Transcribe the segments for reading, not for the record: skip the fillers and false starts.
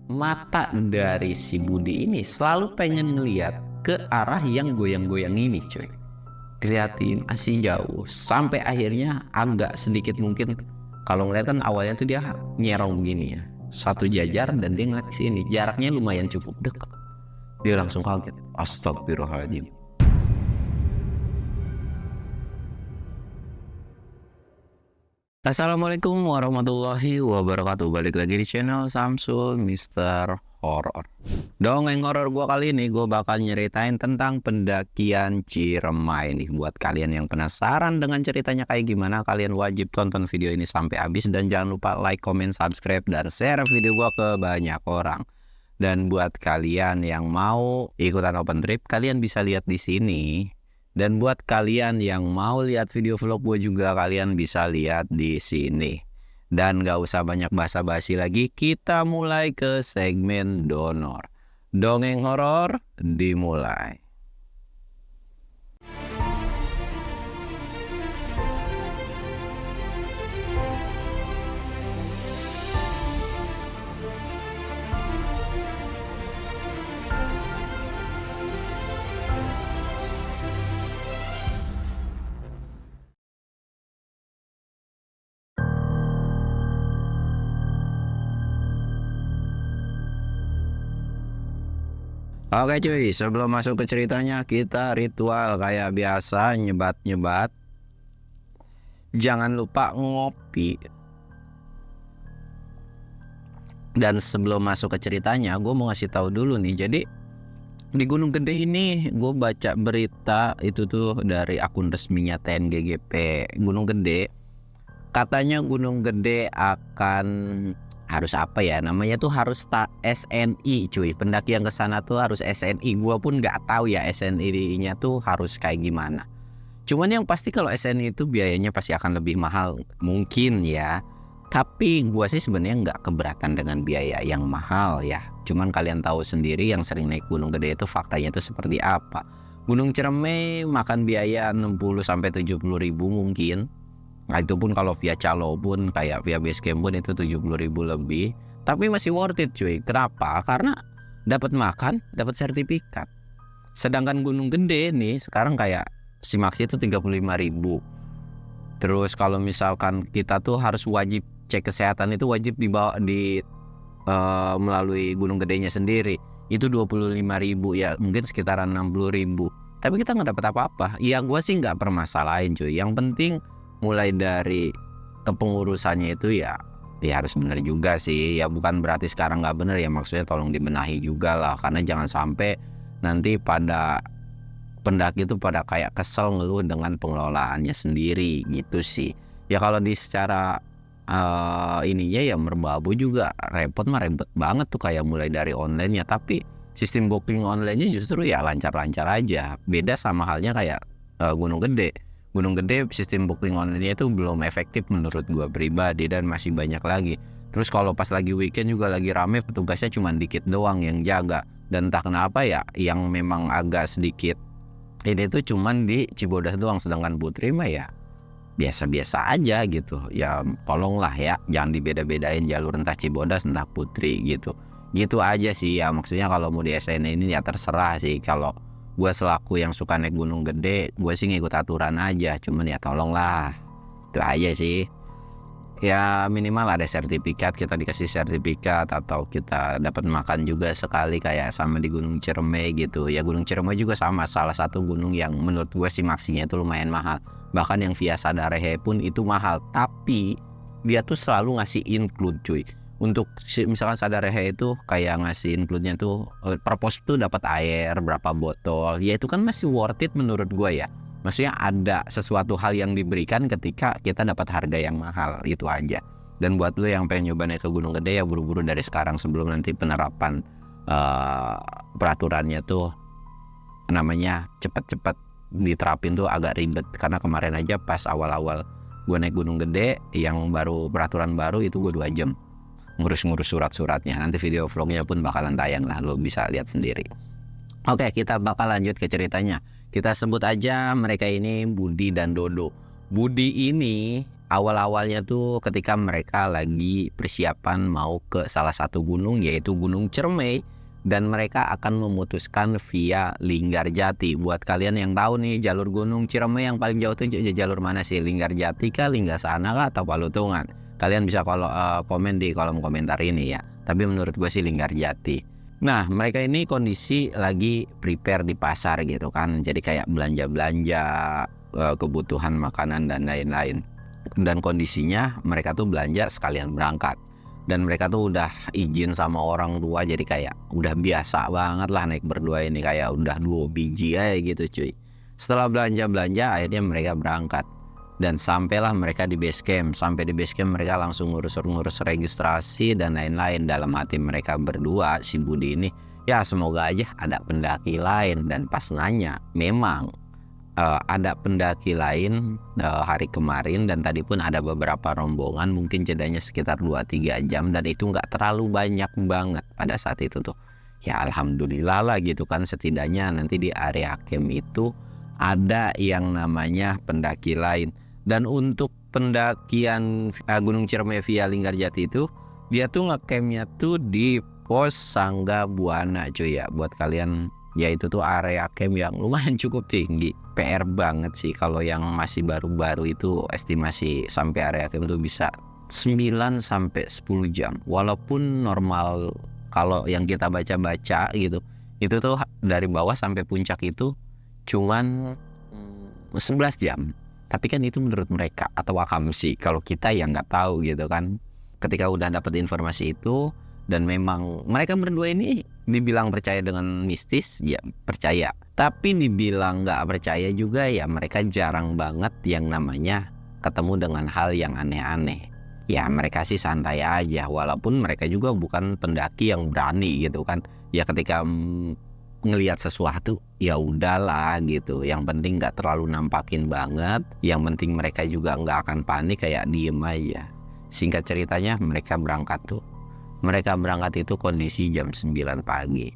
mata dari si Budi ini selalu pengen ngeliat ke arah yang goyang-goyang ini cuy. Diliatin masih jauh sampai akhirnya agak sedikit mungkin, kalau ngeliat kan awalnya tuh dia nyerong begini ya, satu jajar, dan dia ngeliat ke sini, jaraknya lumayan cukup dekat. Dia langsung kaget, astagfirullahaladzim. Assalamualaikum warahmatullahi wabarakatuh. Balik lagi di channel Samsul Mister Horror. Dongeng horor gua kali ini gue bakal nyeritain tentang pendakian Ciremai nih. Buat kalian yang penasaran dengan ceritanya kayak gimana, kalian wajib tonton video ini sampai habis, dan jangan lupa like, comment, subscribe, dan share video gua ke banyak orang. Dan buat kalian yang mau ikutan open trip, kalian bisa lihat di sini. Dan buat kalian yang mau lihat video vlog gue juga, kalian bisa lihat di sini. Dan gak usah banyak basa-basi lagi, kita mulai ke segmen donor. Dongeng horor dimulai. Oke cuy, sebelum masuk ke ceritanya, kita ritual kayak biasa, nyebat-nyebat. Jangan lupa ngopi. Dan sebelum masuk ke ceritanya, gue mau ngasih tahu dulu nih. Jadi di Gunung Gede ini gue baca berita itu tuh dari akun resminya TNGGP Gunung Gede. Katanya Gunung Gede akan harus apa ya namanya tuh, harus SNI cuy. Pendaki yang kesana tuh harus SNI. Gua pun nggak tahu ya SNI-nya tuh harus kayak gimana. Cuman yang pasti kalau SNI itu biayanya pasti akan lebih mahal mungkin ya. Tapi gua sih sebenarnya nggak keberatan dengan biaya yang mahal ya. Cuman kalian tahu sendiri yang sering naik Gunung Gede itu faktanya itu seperti apa. Gunung Ciremai makan biaya 60 sampai 70 ribu mungkin. Nah itu pun kalau via calo pun, kayak via basecamp pun itu 70.000 lebih. Tapi masih worth it cuy. Kenapa? Karena dapat makan, dapat sertifikat. Sedangkan Gunung Gede nih sekarang kayak Simaksi itu 35.000. Terus kalau misalkan kita tuh harus wajib cek kesehatan, itu wajib dibawa melalui Gunung Gedenya sendiri. Itu 25.000 ya, mungkin sekitaran 60.000. Tapi kita nggak dapat apa-apa. Ya gue sih nggak permasalahin cuy. Yang penting mulai dari kepengurusannya itu ya harus benar juga sih. Ya bukan berarti sekarang nggak benar ya, maksudnya tolong dibenahi juga lah. Karena jangan sampai nanti pada pendaki itu pada kayak kesel ngeluh dengan pengelolaannya sendiri gitu sih. Ya kalau di secara ininya ya merbabu juga repot banget tuh, kayak mulai dari online ya. Tapi sistem booking online-nya justru ya lancar-lancar aja. Beda sama halnya kayak Gunung Gede. Gunung Gede sistem booking online-nya itu belum efektif menurut gua pribadi, dan masih banyak lagi. Terus kalau pas lagi weekend juga lagi rame, petugasnya cuma dikit doang yang jaga. Dan entah kenapa ya yang memang agak sedikit ini tuh cuman di Cibodas doang, sedangkan Putri mah ya biasa-biasa aja gitu. Ya tolonglah ya jangan dibeda-bedain jalur, entah Cibodas entah Putri gitu. Gitu aja sih ya, maksudnya kalau mau di SN ini ya terserah sih. Kalau gue selaku yang suka naik Gunung Gede, gue sih ngikut aturan aja. Cuman ya tolonglah, itu aja sih. Ya minimal ada sertifikat, kita dikasih sertifikat, atau kita dapat makan juga sekali kayak sama di Gunung Ciremai gitu. Ya Gunung Ciremai juga sama, salah satu gunung yang menurut gue sih maksinya itu lumayan mahal. Bahkan yang via Sadarehe pun itu mahal, tapi dia tuh selalu ngasih include cuy. Untuk misalkan Sadarehe itu kayak ngasih include-nya tuh per pos tuh dapat air berapa botol. Ya itu kan masih worth it menurut gue ya. Maksudnya ada sesuatu hal yang diberikan ketika kita dapat harga yang mahal, itu aja. Dan buat lo yang pengen nyoba naik ke Gunung Gede ya buru-buru dari sekarang, sebelum nanti penerapan peraturannya tuh namanya cepet-cepet diterapin tuh agak ribet. Karena kemarin aja pas awal-awal gue naik Gunung Gede yang baru peraturan baru itu gue 2 jam ngurus-ngurus surat-suratnya. Nanti video vlognya pun bakalan tayang lah, lo bisa lihat sendiri. Oke, kita bakal lanjut ke ceritanya. Kita sebut aja mereka ini Budi dan Dodo. Budi ini awal-awalnya tuh ketika mereka lagi persiapan mau ke salah satu gunung, yaitu Gunung Ciremai, dan mereka akan memutuskan via Linggarjati. Buat kalian yang tahu nih, jalur Gunung Ciremai yang paling jauh tuh jalur mana sih? Linggarjati kah, Linggasana kah, atau Palutungan? Kalian bisa komen di kolom komentar ini ya. Tapi menurut gue sih Linggarjati. Nah, mereka ini kondisi lagi prepare di pasar gitu kan. Jadi kayak belanja-belanja kebutuhan makanan dan lain-lain. Dan kondisinya mereka tuh belanja sekalian berangkat. Dan mereka tuh udah izin sama orang tua, jadi kayak udah biasa banget lah naik berdua ini, kayak udah 2 biji aja gitu cuy. Setelah belanja-belanja akhirnya mereka berangkat. Dan sampailah mereka di base camp. Sampai di base camp mereka langsung ngurus registrasi dan lain-lain. Dalam hati mereka berdua, si Budi ini, ya semoga aja ada pendaki lain. Dan pas nanya, memang ada pendaki lain hari kemarin, dan tadi pun ada beberapa rombongan, mungkin jedanya sekitar 2-3 jam, dan itu nggak terlalu banyak banget pada saat itu tuh. Ya alhamdulillah lah gitu kan, setidaknya nanti di area camp itu ada yang namanya pendaki lain. Dan untuk pendakian Gunung Ciremai via Linggarjati itu, dia tuh ngecampnya tuh di pos Sangga Buana cuy ya. Buat kalian, ya itu tuh area camp yang lumayan cukup tinggi. PR banget sih kalau yang masih baru-baru itu, estimasi sampai area camp itu bisa 9-10 jam. Walaupun normal kalau yang kita baca-baca gitu, itu tuh dari bawah sampai puncak itu cuman 11 jam. Tapi kan itu menurut mereka atau akamsi. Kalau kita ya nggak tahu gitu kan. Ketika udah dapat informasi itu, dan memang mereka berdua ini dibilang percaya dengan mistis, ya percaya. Tapi dibilang nggak percaya juga, ya mereka jarang banget yang namanya ketemu dengan hal yang aneh-aneh. Ya mereka sih santai aja, walaupun mereka juga bukan pendaki yang berani gitu kan. Ya ketika ngelihat sesuatu, ya udahlah gitu. Yang penting nggak terlalu nampakin banget. Yang penting mereka juga nggak akan panik, kayak diem aja. Singkat ceritanya mereka berangkat tuh. Mereka berangkat itu kondisi jam 9 pagi.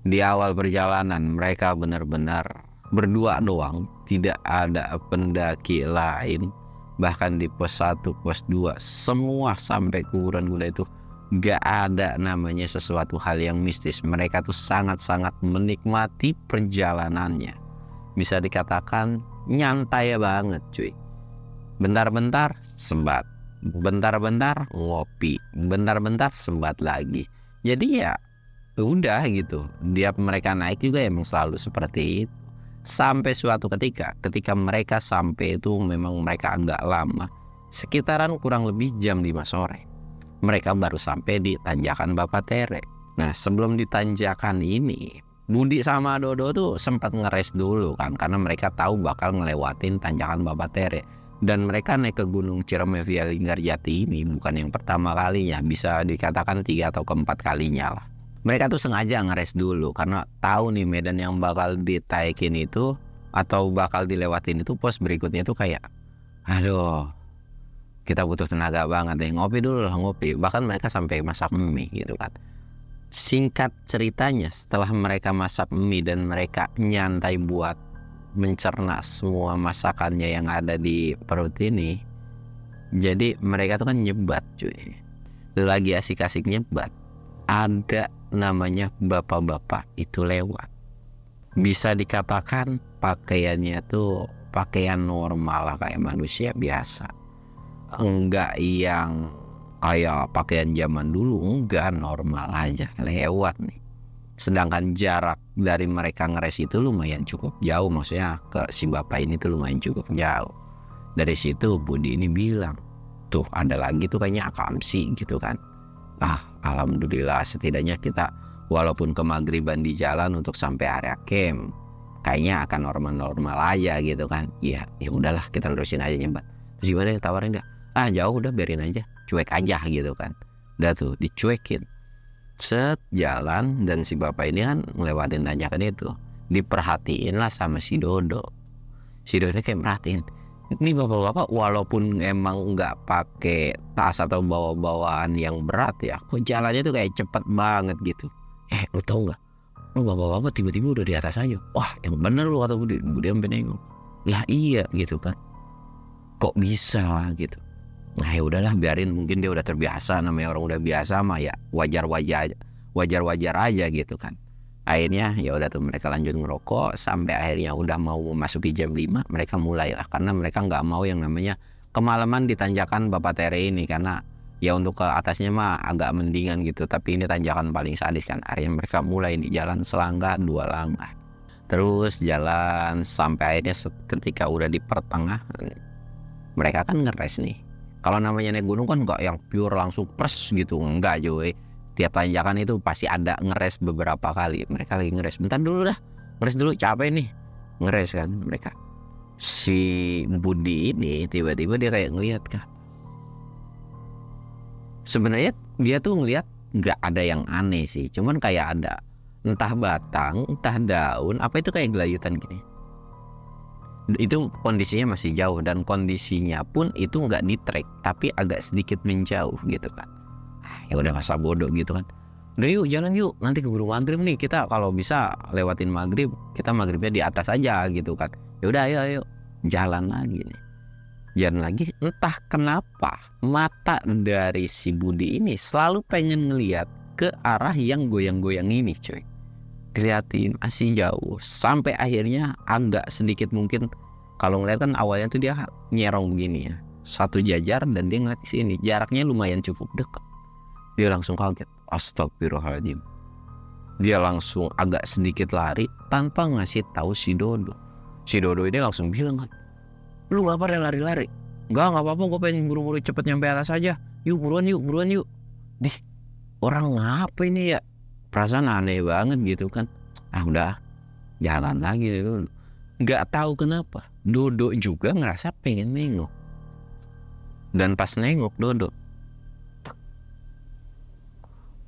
Di awal perjalanan mereka benar-benar berdua doang, tidak ada pendaki lain. Bahkan di pos 1, pos 2, semua sampai ke Wuran-Gula itu gak ada namanya sesuatu hal yang mistis. Mereka tuh sangat-sangat menikmati perjalanannya. Bisa dikatakan nyantai banget cuy. Bentar-bentar sebat, bentar-bentar ngopi, bentar-bentar sebat lagi. Jadi ya udah gitu. Mereka naik juga emang selalu seperti itu. Sampai suatu ketika mereka sampai itu, memang mereka agak lama, sekitaran kurang lebih jam 5 sore. Mereka baru sampai di tanjakan Bapatere. Nah sebelum di tanjakan ini, Budi sama Dodo tuh sempat ngeres dulu kan, karena mereka tahu bakal ngelewatin tanjakan Bapatere. Dan mereka naik ke Gunung Ciremai via Linggarjati ini bukan yang pertama kalinya, bisa dikatakan 3 atau keempat kalinya lah. Mereka tuh sengaja ngeres dulu karena tahu nih medan yang bakal ditaikin itu atau bakal dilewatin itu, pos berikutnya tuh kayak aduh, kita butuh tenaga banget deh, ngopi dulu lah, ngopi. Bahkan mereka sampai masak mie gitu kan. Singkat ceritanya, setelah mereka masak mie dan mereka nyantai buat mencerna semua masakannya yang ada di perut ini, jadi mereka tuh kan nyebat cuy. Lagi asik-asik nyebat, ada namanya bapak-bapak itu lewat. Bisa dikatakan pakaiannya tuh pakaian normal lah, kayak manusia biasa. Enggak yang kayak pakaian zaman dulu, enggak, normal aja lewat nih. Sedangkan jarak dari mereka ngeres itu lumayan cukup jauh, maksudnya ke si bapak ini tuh lumayan cukup jauh. Dari situ Budi ini bilang, tuh ada lagi tuh kayaknya akamsi gitu kan. Alhamdulillah setidaknya kita walaupun kemagriban di jalan untuk sampai area camp, kayaknya akan normal-normal aja gitu kan. Ya udahlah, kita terusin aja nyebat. Terus gimana, tawarin dah, jauh udah biarin aja, cuek aja gitu kan. Udah tuh dicuekin, set jalan. Dan si bapak ini kan ngelewatin tanjakan itu, diperhatiin lah sama si Dodo. Si Dodo kayak merhatiin, ini bapak-bapak walaupun emang nggak pakai tas atau bawa-bawaan yang berat ya, kok jalannya tuh kayak cepet banget gitu. Lu tau nggak, lu bapak-bapak tiba-tiba udah di atas aja. Wah yang bener lu, kata Budi. Budi sampai nengok, lah iya gitu kan, kok bisa gitu. Nah ya udahlah, biarin, mungkin dia udah terbiasa, namanya orang udah biasa mah ya wajar aja gitu kan. Akhirnya ya udah tuh mereka lanjut ngerokok sampai akhirnya udah mau memasuki jam 5 mereka mulailah, karena mereka nggak mau yang namanya kemalaman di tanjakan Bapak Tere ini, karena ya untuk ke atasnya mah agak mendingan gitu, tapi ini tanjakan paling sadis kan. Akhirnya mereka mulai di jalan selangkah 2 langkah terus jalan sampai akhirnya ketika udah di pertengahan mereka kan ngeres nih. Kalau namanya naik gunung kan nggak yang pure langsung pres gitu, enggak cuy. Tiap tanjakan itu pasti ada ngeres beberapa kali. Mereka lagi ngeres, bentar dulu dah, ngeres dulu, capek nih, ngeres kan mereka. Si Budi ini tiba-tiba dia kayak ngelihat kan. Sebenarnya dia tuh ngelihat nggak ada yang aneh sih, cuman kayak ada entah batang, entah daun, apa itu kayak gelayutan gini. Itu kondisinya masih jauh dan kondisinya pun itu nggak di track tapi agak sedikit menjauh gitu kan. Ya udah masa bodoh gitu kan, udah yuk jalan yuk, nanti keburu maghrib nih, kita kalau bisa lewatin maghrib, kita maghribnya di atas aja gitu kan. Ya udah ayo jalan lagi nih, jalan lagi. Entah kenapa mata dari si Budi ini selalu pengen ngeliat ke arah yang goyang-goyang ini cuy. Diliatin masih jauh sampai akhirnya agak sedikit, mungkin kalau ngeliat kan awalnya tuh dia nyerong begini ya, satu jajar, dan dia ngeliat di sini jaraknya lumayan cukup dekat. Dia langsung kaget, astagfirullahaladzim. Dia langsung agak sedikit lari tanpa ngasih tahu si Dodo. Si Dodo ini langsung bilang kan, lu gak pada lari-lari? Gak apa-apa, gue pengen buru-buru cepet nyampe atas aja. Yuk buruan yuk. Dih, orang ngapa ini ya? Perasaan aneh banget gitu kan. Udah jalan lagi dulu. Gak tahu kenapa Dodo juga ngerasa pengen nengok. Dan pas nengok Dodo,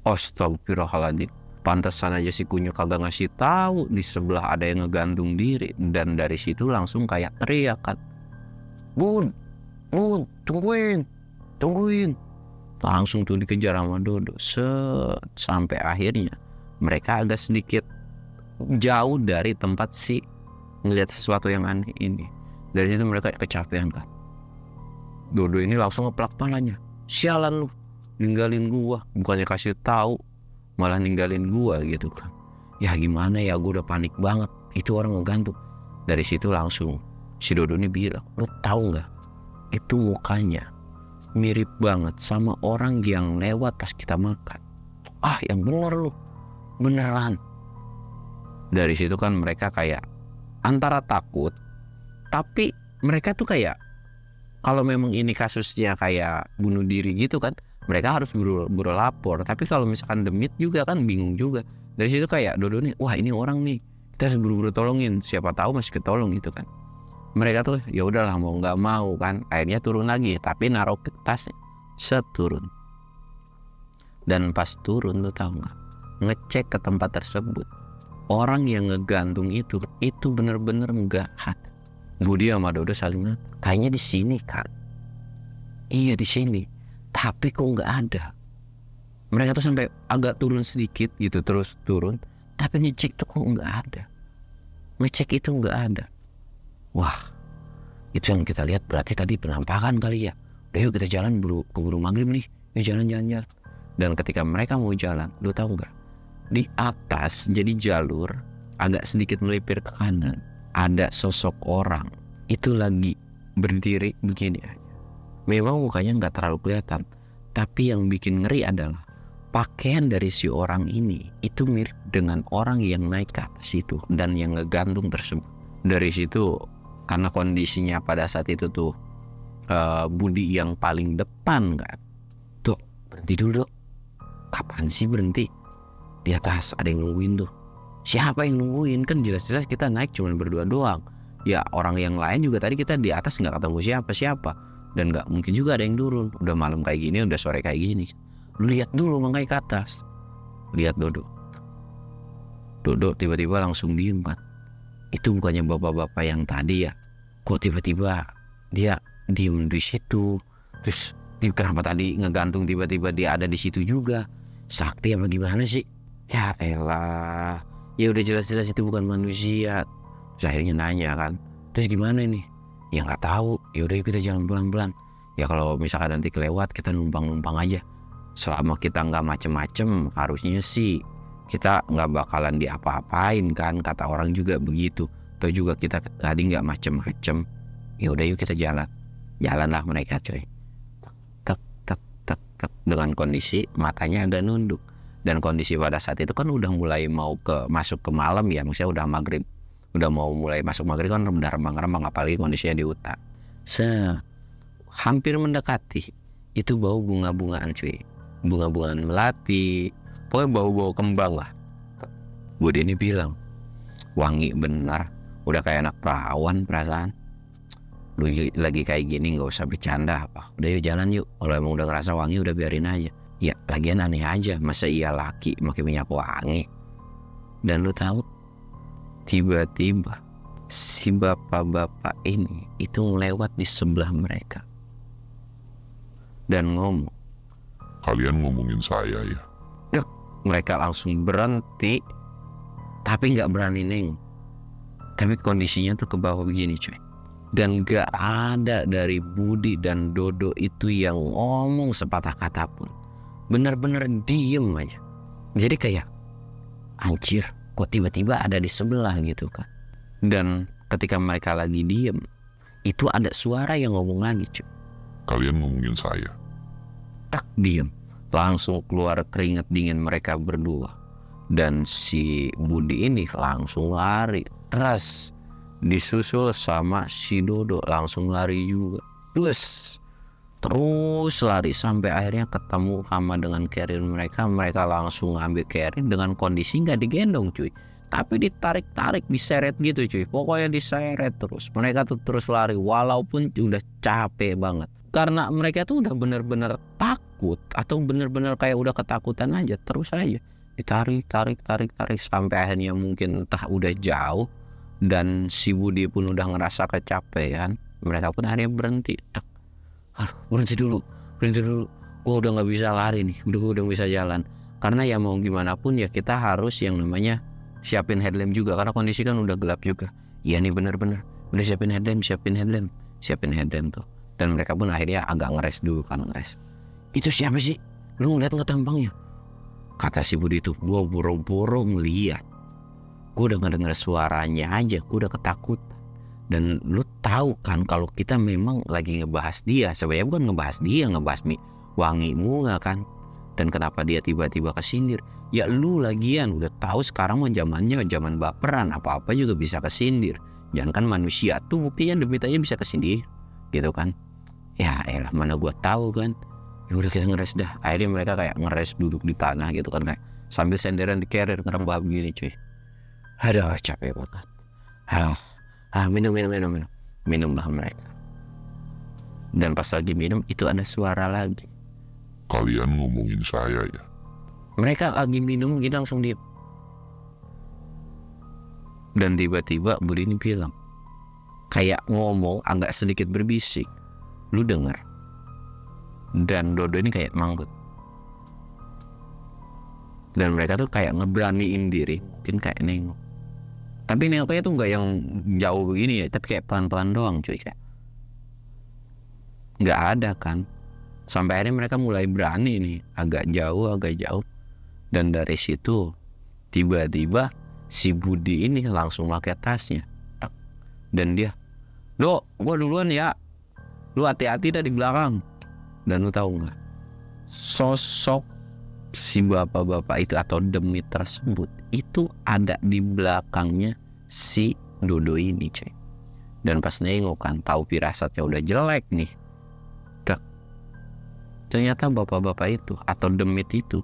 astagfirullahaladzim, pantesan aja si Kunyo kagak ngasih tahu di sebelah ada yang ngegantung diri. Dan dari situ langsung kayak teriak kan, Bun, tungguin. Langsung tuh dikejar sama Dodo. Sampai akhirnya mereka agak sedikit jauh dari tempat si ngelihat sesuatu yang aneh ini. Dari situ mereka kecapean kan. Dodo ini langsung ngeplak palanya, sialan lu, ninggalin gua, bukannya kasih tahu malah ninggalin gua gitu kan. Ya gimana ya, gua udah panik banget, itu orang ngegantung. Dari situ langsung si Dodo ini bilang, lu tahu nggak, itu mukanya mirip banget sama orang yang lewat pas kita makan. Yang bener lu, beneran. Dari situ kan mereka kayak antara takut, tapi mereka tuh kayak kalau memang ini kasusnya kayak bunuh diri gitu kan, mereka harus buru lapor. Tapi kalau misalkan demit juga kan bingung juga. Dari situ kayak Dodo nih, wah ini orang nih, kita harus buru-buru tolongin, siapa tahu masih ketolong gitu kan. Mereka tuh ya udahlah mau nggak mau kan, akhirnya turun lagi, tapi naruh ke tasnya. Seturun, dan pas turun tuh tahu nggak, ngecek ke tempat tersebut, orang yang ngegantung itu bener-bener nggak ada. Budi sama Dodo saling ngeliat, kayaknya di sini kan. Iya di sini, tapi kok nggak ada. Mereka tuh sampai agak turun sedikit gitu, terus turun, tapi ngecek tuh kok nggak ada. Ngecek itu nggak ada. Wah, itu yang kita lihat berarti tadi penampakan kali ya. Udah yuk kita jalan, keburu maghrib nih. Yuk jalan. Dan ketika mereka mau jalan, lu tahu nggak? Di atas jadi jalur agak sedikit melipir ke kanan, ada sosok orang itu lagi berdiri begini aja. Memang mukanya nggak terlalu kelihatan, tapi yang bikin ngeri adalah pakaian dari si orang ini itu mirip dengan orang yang naik ke atas itu dan yang ngegantung tersebut. Dari situ, karena kondisinya pada saat itu tuh Budi yang paling depan kan, tuh berhenti dulu dok. Kapan sih berhenti? Di atas ada yang nungguin tuh. Siapa yang nungguin? Kan jelas-jelas kita naik cuma berdua doang. Ya orang yang lain juga tadi kita di atas nggak ketemu siapa-siapa. Dan nggak mungkin juga ada yang turun. Udah malam kayak gini, udah sore kayak gini. Lihat dulu makanya ke atas. Lihat Dodo tiba-tiba langsung diem kan. Itu bukannya bapak-bapak yang tadi ya? Kok tiba-tiba dia diem di situ? Terus kenapa tadi ngegantung tiba-tiba dia ada di situ juga? Sakti apa gimana sih? Ya elah, ya udah jelas-jelas itu bukan manusia. Terus akhirnya nanya kan, terus gimana ini? Ya nggak tahu. Ya udah yuk kita jalan pelan-pelan. Ya kalau misalkan nanti kelewat kita numpang-numpang aja. Selama kita nggak macem-macem harusnya sih kita nggak bakalan diapa-apain kan, kata orang juga begitu. Atau juga kita tadi nggak macem-macem, ya udah yuk kita jalanlah mereka coy. Tek tek tek tek dengan kondisi matanya agak nunduk, dan kondisi pada saat itu kan udah mulai mau masuk ke malam ya, maksudnya udah maghrib, udah mau mulai masuk maghrib kan, udah remang-remang, apalagi kondisinya di hutan. Hampir mendekati itu bau bunga-bungaan cuy, bunga-bungaan melati, pokoknya bau-bau kembang lah. Budi ini bilang, wangi benar, udah kayak anak perawan perasaan. Lu lagi kayak gini nggak usah bercanda apa, udah yuk jalan yuk. Kalau emang udah ngerasa wangi udah biarin aja. Ya lagian aneh aja, masa iya laki pakai minyak wangi. Dan lu tahu, tiba-tiba si bapak-bapak ini itu ngelewat di sebelah mereka dan ngomong, Kalian ngomongin saya ya? Dek, mereka langsung berhenti, tapi nggak berani nengok. Tapi kondisinya tuh ke bawah begini cuy. Dan gak ada dari Budi dan Dodo itu yang ngomong sepatah kata pun. Bener-bener diem aja. Jadi kayak, anjir kok tiba-tiba ada di sebelah gitu kan. Dan ketika mereka lagi diem, itu ada suara yang ngomong lagi cuy. Kalian ngomongin saya? Tak diem, langsung keluar keringat dingin mereka berdua. Dan si Budi ini langsung lari terus, disusul sama si Dodo langsung lari juga. Terus lari sampai akhirnya ketemu sama dengan carrier mereka. Mereka langsung ngambil carrier dengan kondisi nggak digendong cuy, tapi ditarik-tarik, diseret gitu cuy. Pokoknya diseret terus. Mereka tuh terus lari walaupun udah capek banget. Karena mereka tuh udah bener-bener takut, atau bener-bener kayak udah ketakutan aja. Terus aja ditarik sampai akhirnya mungkin entah udah jauh. Dan si Budi pun udah ngerasa kecapean. Mereka pun akhirnya berhenti. Berhenti dulu. Gue udah gak bisa lari nih, gue udah bisa jalan. Karena ya mau gimana pun ya kita harus yang namanya siapin headlamp juga, karena kondisi kan udah gelap juga. Iya nih bener-bener, udah siapin headlamp tuh. Dan mereka pun akhirnya agak ngeres dulu kan, Itu siapa sih? Lu ngeliat gak tampangnya? Kata si Budi tuh, gue boro-boro ngeliat. Gue udah ngedenger suaranya aja, gue udah ketakutan. Dan lu tahu kan kalau kita memang lagi ngebahas dia, sebenarnya bukan ngebahas dia, ngebahas wangi bunga kan. Dan kenapa dia tiba-tiba kesindir? Ya lu lagian udah tahu sekarang mah zamannya zaman baperan, apa-apa juga bisa kesindir. Jangan kan manusia tuh buktinya demit aja bisa kesindir, gitu kan? Ya elah mana gua tahu kan. Ya udah kita ngeres dah. Akhirnya mereka kayak ngeres duduk di tanah gitu kan, kayak sambil senderan di carrier ngerembah begini cuy. Aduh capek banget. Minumlah mereka. Dan pas lagi minum itu ada suara lagi. Kalian ngomongin saya ya? Mereka lagi minum gitu langsung diem. Dan tiba-tiba Budi ini bilang, kayak ngomong agak sedikit berbisik, lu denger. Dan Dodo ini kayak manggut. Dan mereka tuh kayak ngeberaniin diri, mungkin kayak nengok. Tapi nengoknya tuh nggak yang jauh begini ya, tapi kayak pelan-pelan doang cuy, kayak nggak ada kan. Sampai akhirnya mereka mulai berani nih, agak jauh. Dan dari situ tiba-tiba si Budi ini langsung pakai tasnya. Dan dia, "Do, gua duluan ya. Lu hati-hati dah di belakang." Dan lu tahu nggak? Sosok si bapak-bapak itu atau demit tersebut itu ada di belakangnya si Dodo ini cuy. Dan pas nengok kan, tahu firasatnya udah jelek nih. Ternyata bapak-bapak itu atau demit itu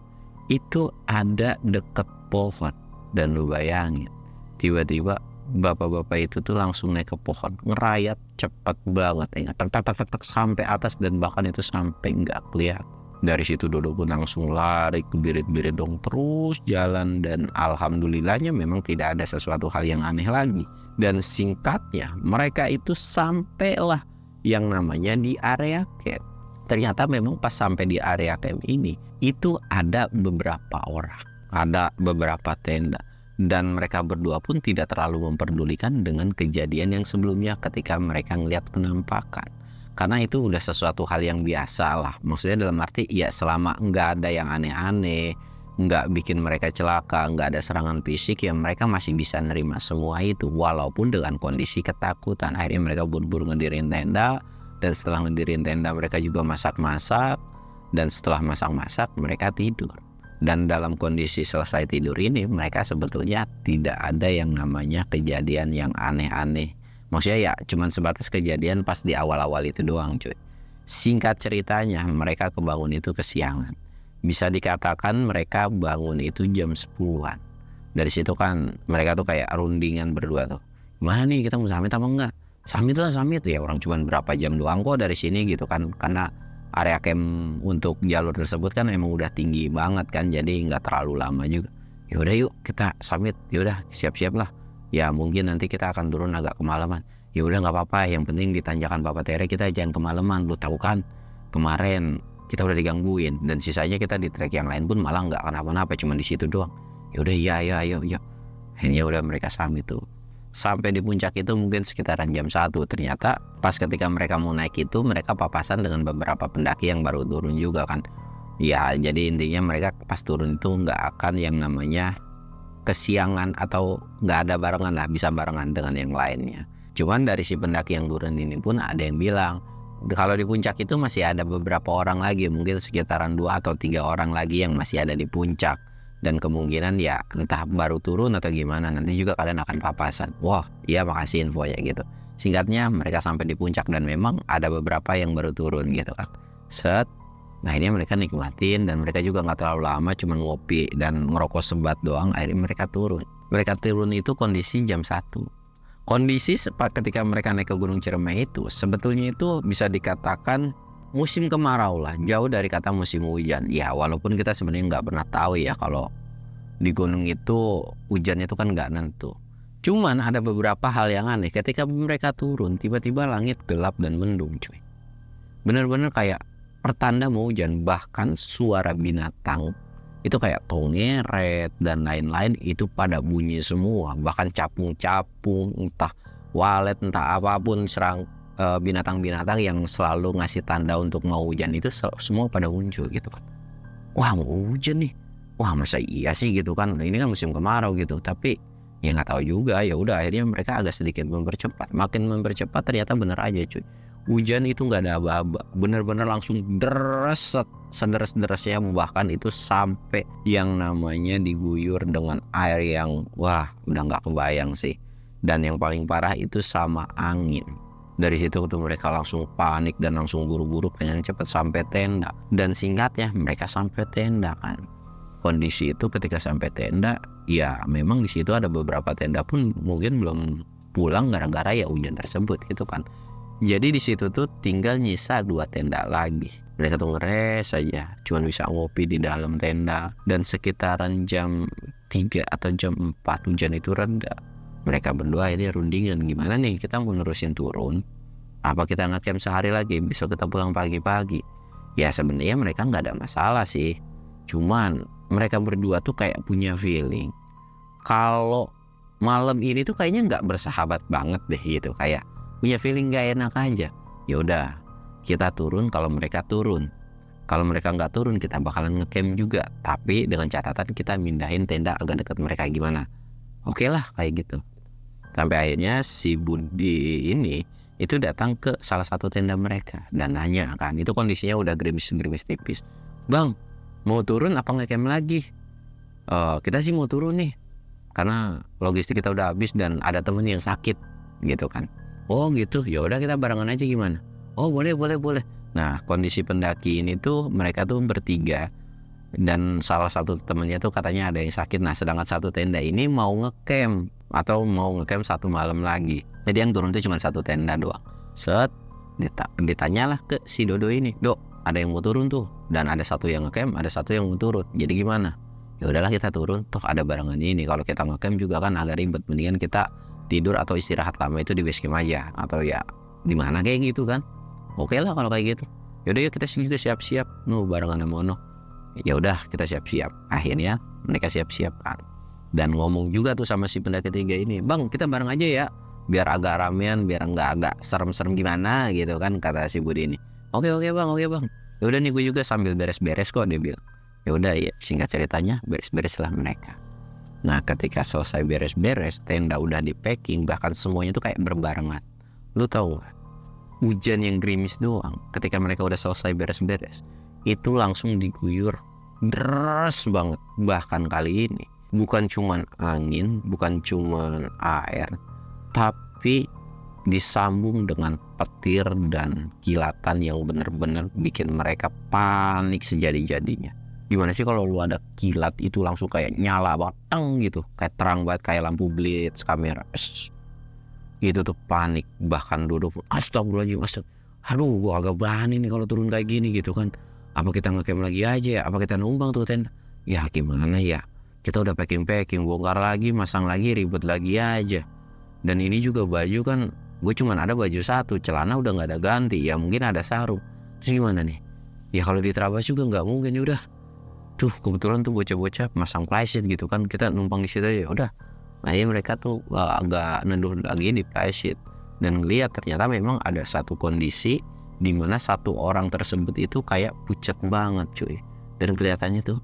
ada deket pohon. Dan lu bayangin, tiba-tiba bapak-bapak itu tuh langsung naik ke pohon, ngerayap cepat banget, tak sampai atas, dan bahkan itu sampai nggak kelihatan. Dari situ Dodo pun langsung lari ke birit-birit dong, terus jalan. Dan alhamdulillahnya memang tidak ada sesuatu hal yang aneh lagi. Dan singkatnya mereka itu sampailah yang namanya di area camp. Ternyata memang pas sampai di area camp ini itu ada beberapa orang, ada beberapa tenda. Dan mereka berdua pun tidak terlalu memperdulikan dengan kejadian yang sebelumnya ketika mereka ngelihat penampakan. Karena itu udah sesuatu hal yang biasa lah. Maksudnya dalam arti ya selama nggak ada yang aneh-aneh, nggak bikin mereka celaka, nggak ada serangan fisik, ya mereka masih bisa nerima semua itu. Walaupun dengan kondisi ketakutan. Akhirnya mereka buru-buru ngedirin tenda. Dan setelah ngedirin tenda mereka juga masak-masak. Dan setelah masak-masak mereka tidur. Dan dalam kondisi selesai tidur ini mereka sebetulnya tidak ada yang namanya kejadian yang aneh-aneh. Maksudnya ya cuman sebatas kejadian pas di awal-awal itu doang cuy. Singkat ceritanya mereka kebangun itu kesiangan. Bisa dikatakan mereka bangun itu jam 10-an. Dari situ kan mereka tuh kayak rundingan berdua tuh. Gimana nih kita mau summit apa enggak? Summit lah summit ya, orang cuman berapa jam doang kok dari sini gitu kan. Karena area camp untuk jalur tersebut kan emang udah tinggi banget kan. Jadi nggak terlalu lama juga. Yaudah yuk kita summit, yaudah siap-siap lah. Ya mungkin nanti kita akan turun agak kemalaman. Ya udah nggak apa-apa, yang penting di tanjakan Papa Tere kita jangan kemalaman. Lu tahu kan kemarin kita udah digangguin dan sisanya kita di trek yang lain pun malah nggak kenapa-napa, cuma di situ doang. Ya udah ya ayo. Akhirnya udah mereka summit tuh. Sampai di puncak itu mungkin sekitaran jam 1. Ternyata pas ketika mereka mau naik itu mereka papasan dengan beberapa pendaki yang baru turun juga kan. Ya jadi intinya mereka pas turun itu nggak akan yang namanya kesiangan atau nggak ada barengan lah, bisa barengan dengan yang lainnya. Cuman dari si pendaki yang turun ini pun ada yang bilang kalau di puncak itu masih ada beberapa orang lagi, mungkin sekitaran 2 atau 3 orang lagi yang masih ada di puncak. Dan kemungkinan ya entah baru turun atau gimana, nanti juga kalian akan papasan. Wah iya makasih infonya gitu. Singkatnya mereka sampai di puncak dan memang ada beberapa yang baru turun gitu kan. Set. Nah ini mereka nikmatin dan mereka juga gak terlalu lama, cuma ngopi dan ngerokok sebat doang. Akhirnya mereka turun. Mereka turun itu kondisi jam 1. Kondisi ketika mereka naik ke Gunung Ciremai itu sebetulnya itu bisa dikatakan musim kemarau lah, jauh dari kata musim hujan. Ya walaupun kita sebenarnya gak pernah tahu ya kalau di gunung itu hujannya itu kan gak nentu. Cuman ada beberapa hal yang aneh. Ketika mereka turun tiba-tiba langit gelap dan mendung cuy. Bener-bener kayak pertanda mau hujan. Bahkan suara binatang itu kayak tongeret dan lain-lain itu pada bunyi semua. Bahkan capung-capung, entah walet, entah apapun binatang-binatang yang selalu ngasih tanda untuk mau hujan itu semua pada muncul gitu kan. Wah mau hujan nih. Wah masa iya sih gitu kan. Ini kan musim kemarau gitu. Tapi ya nggak tahu juga. Ya udah akhirnya mereka agak sedikit mempercepat. Makin mempercepat ternyata bener aja cuy. Hujan itu nggak ada aba-aba, bener-bener langsung deres sederes-deresnya, bahkan itu sampai yang namanya diguyur dengan air yang wah udah nggak kebayang sih. Dan yang paling parah itu sama angin. Dari situ tuh mereka langsung panik dan langsung buru-buru pengen cepet sampai tenda. Dan singkatnya mereka sampai tenda kan. Kondisi itu ketika sampai tenda, ya memang di situ ada beberapa tenda pun mungkin belum pulang gara-gara ya hujan tersebut gitu kan. Jadi di situ tuh tinggal nyisa 2 tenda lagi. Mereka tuh ngeres aja, cuman bisa ngopi di dalam tenda. Dan sekitaran jam 3 atau jam 4 hujan itu reda. Mereka berdua ini rundingan, gimana nih kita mau nerusin turun? Apa kita ngecamp sehari lagi, besok kita pulang pagi-pagi? Ya sebenarnya mereka nggak ada masalah sih. Cuman mereka berdua tuh kayak punya feeling kalau malam ini tuh kayaknya nggak bersahabat banget deh gitu, kayak punya feeling gak enak aja. Ya udah kita turun kalau mereka turun. Kalau mereka nggak turun kita bakalan ngecamp juga. Tapi dengan catatan kita mindahin tenda agak dekat mereka gimana. Oke lah kayak gitu. Sampai akhirnya si Budi ini itu datang ke salah satu tenda mereka dan nanya kan. Itu kondisinya udah gerimis-gerimis tipis. Bang mau turun apa ngecamp lagi? Kita sih mau turun nih. Karena logistik kita udah habis dan ada temen yang sakit gitu kan. Oh gitu, ya udah kita barengan aja gimana? Oh boleh. Nah kondisi pendaki ini tuh mereka tuh bertiga dan salah satu temennya tuh katanya ada yang sakit. Nah sedangkan satu tenda ini mau ngecamp atau mau ngecamp 1 malam lagi. Jadi yang turun tuh cuma 1 tenda doang. Set ditanyalah ke si Dodo ini, Dok ada yang mau turun tuh dan ada satu yang ngecamp, ada satu yang mau turun. Jadi gimana? Ya udahlah kita turun, toh ada barengan ini. Kalau kita ngecamp juga kan agak ribet, mendingan kita tidur atau istirahat lama itu di base camp aja atau ya di mana kayak gitu kan. Oke lah kalau kayak gitu. Yaudah yuk kita juga siap-siap. Barengan sama Ono. Ya udah kita siap-siap. Akhirnya mereka siap-siap kan. Dan ngomong juga tuh sama si pendaki ketiga ini, Bang kita bareng aja ya. biar agak ramean, biar nggak agak serem-serem gimana gitu kan, kata si Budi ini. Oke bang, ya udah nih gue juga sambil beres-beres kok, dia bilang. Ya udah ya, singkat ceritanya beres-bereslah mereka. Nah ketika selesai beres-beres, tenda udah di packing, bahkan semuanya tuh kayak berbarengan. Lu tahu gak, hujan yang gerimis doang ketika mereka udah selesai beres-beres itu langsung diguyur deras banget. Bahkan kali ini bukan cuman angin, bukan cuman air, tapi disambung dengan petir dan kilatan yang bener-bener bikin mereka panik sejadi-jadinya. Gimana sih kalau lu ada kilat itu langsung kayak nyala banget gitu, kayak terang banget kayak lampu blitz kamera. Gitu tuh panik. Bahkan Dodo pun astagfirullahaladzim, aduh gua agak berani nih kalau turun kayak gini gitu kan. Apa kita ngecamp lagi aja ya, apa kita numpang tuh tenda? Ya gimana ya, kita udah packing bongkar lagi, masang lagi, ribet lagi aja. Dan ini juga baju kan, gue cuman ada baju satu, celana udah nggak ada ganti, ya mungkin ada sarung. Terus gimana nih? Ya kalau diterabas juga nggak mungkin. Ya udah tuh kebetulan tuh bocah-bocah masang plywood gitu kan, kita numpang di situ aja. Udah, nah ya mereka tuh agak neduh lagi di plywood dan ngeliat ternyata memang ada satu kondisi di mana satu orang tersebut itu kayak pucat banget cuy, dan kelihatannya tuh